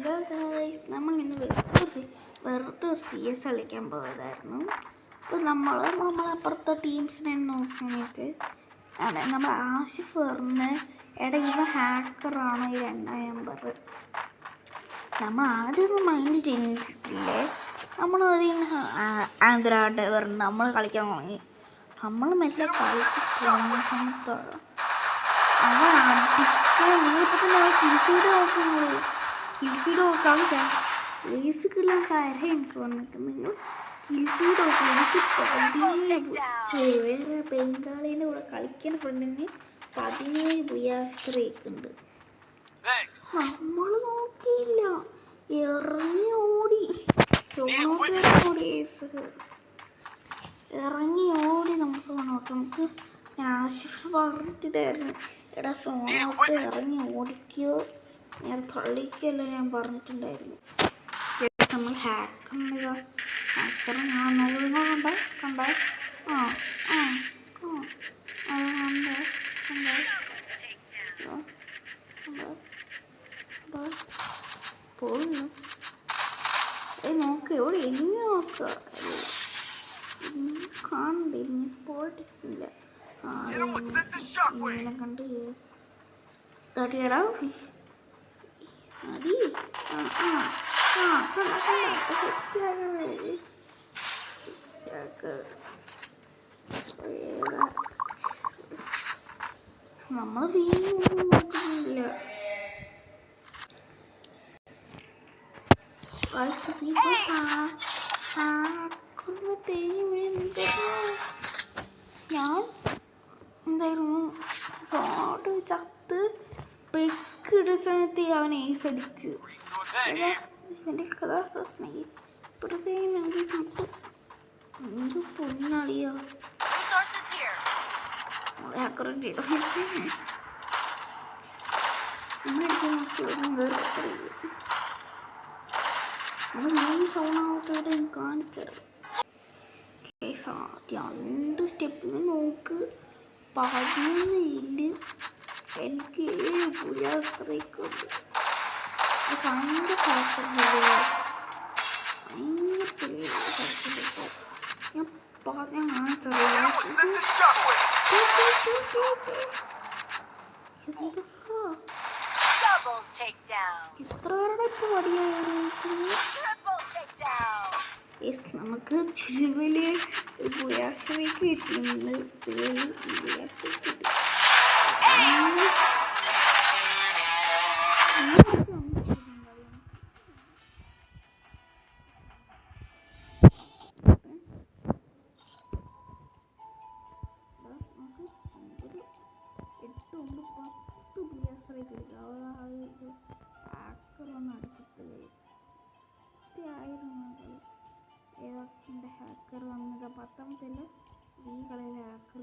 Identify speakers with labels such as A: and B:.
A: Hello guys, നമ്മൾ ഇന്ന് വെറുതെ ഒരു CS കളിക്കാൻ പോയതായിരുന്നു. അപ്പോൾ നമ്മളപ്പുറത്തെ ടീംസിനെ നോക്കാനായിട്ട് നമ്മൾ ആഷിഫ് പറഞ്ഞ് ഇവ ഹാക്കറാണോ ഈ 2 നമ്പർ. നമ്മൾ ആദ്യമൊന്നും മൈൻഡ് ചെയ്തിട്ടില്ലേ. നമ്മൾ ആന്ധ്രാട്ടെ പറഞ്ഞ് നമ്മൾ കളിക്കാൻ തുടങ്ങി. നമ്മൾ മെല്ലെ കളിച്ച് പോകുന്ന സമയത്താണ് അവൻ അടിക്കാൻ കിൽഫീഡ് നോക്കുന്നത്. കിൽഫീഡ് നോക്കാൻ ബേസിക്കുള്ള കാര്യം എനിക്ക് വന്നിട്ട് നിങ്ങൾ കിൽഫീഡ് നോക്കുക. എനിക്ക് വേറെ ബംഗാളിൻ്റെ കൂടെ കളിക്കാൻ ഫ്രണ്ടിന് 17 ബുയാസ്ത്രയ്ക്കുണ്ട്. നമ്മൾ നോക്കിയില്ല, ഇറങ്ങി ഓടി. ഇറങ്ങി ഓടി നമുക്ക് ആഷിഫ് പറഞ്ഞിട്ടുണ്ടായിരുന്നു, എടാ സോണോട്ട് ഇറങ്ങി ഓടിക്കോ, ഞാൻ തള്ളിക്കല്ലോ ഞാൻ പറഞ്ഞിട്ടുണ്ടായിരുന്നു. നമ്മൾ ഹാക്കർ ഞാൻ നോക്കുന്ന കണ്ട പോന്നു നോക്ക് എവിടെ എങ്ങനെ നോക്ക കാണണ്ടേ, ഇനി സ്പോട്ടിട്ടില്ല. ഇങ്ങനെ കണ്ട് തടിയടാ മതി. നമ്മൾ ഫീലൊന്നും നോക്കുന്നില്ല. ഞാൻ എന്തായിരുന്നു സോട്ട് ചത്ത് പെക്കിട സമയത്ത് അവൻ ഏസ് അടിച്ചു. ഇവൻ്റെ കഥാപ്രശ്നം ഇപ്പോഴത്തേക്കും എന്ത് പൊന്നറിയോ സോണാവത്തോടെ കാണിച്ചത്. 2 സ്റ്റെപ്പിന് നോക്ക് 11 ഇല്ല്. എനിക്ക് 7 ബുയാസ്ത്രയ്ക്കുണ്ട്. ഭയങ്കര ഞാൻ ഇത്ര പേരുടെ ഇപ്പൊ നമുക്ക് ചുരുവല് ബുയാസ്ത്രയ്ക്ക് കിട്ടിയിട്ടുണ്ട്. ഹാക്കർ വന്നത് 10ാമത്തെ ഈ കളിയിലെ ഹാക്കർ